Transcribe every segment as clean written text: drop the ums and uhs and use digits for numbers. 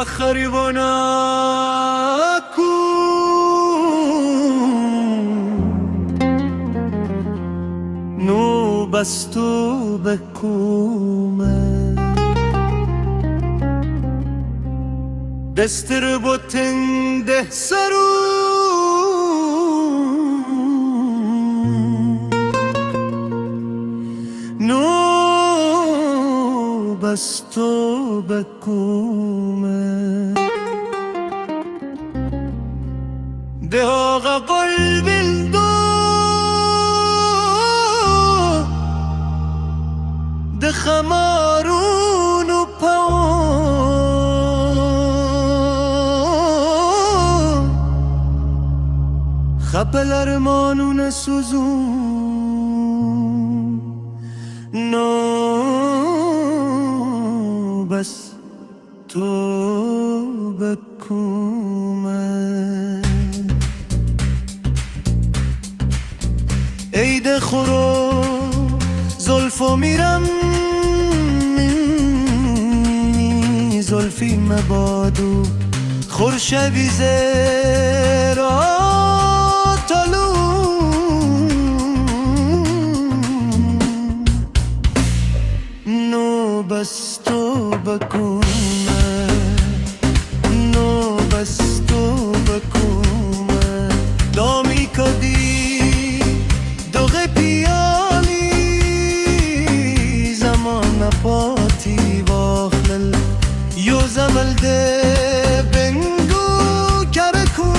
آخری وناكو نو بستو بكومه دستر بوتنده سرو نو بستو بكومه ده آقا قلب الدو ده خمارون و پاون خپل ارمانون سوزون نو بس تو بکومه عید خورو زلفو میرم زلفی مبادو خورشوی زیرا تلو نو بس تو بکومه نو بس تو بکومه دامی کدی دوغه پیالی زمان پاتی واخلل یو زمل ده بنگو کرکون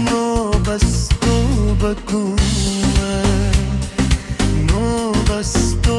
نو بس تو بکومه نو بس تو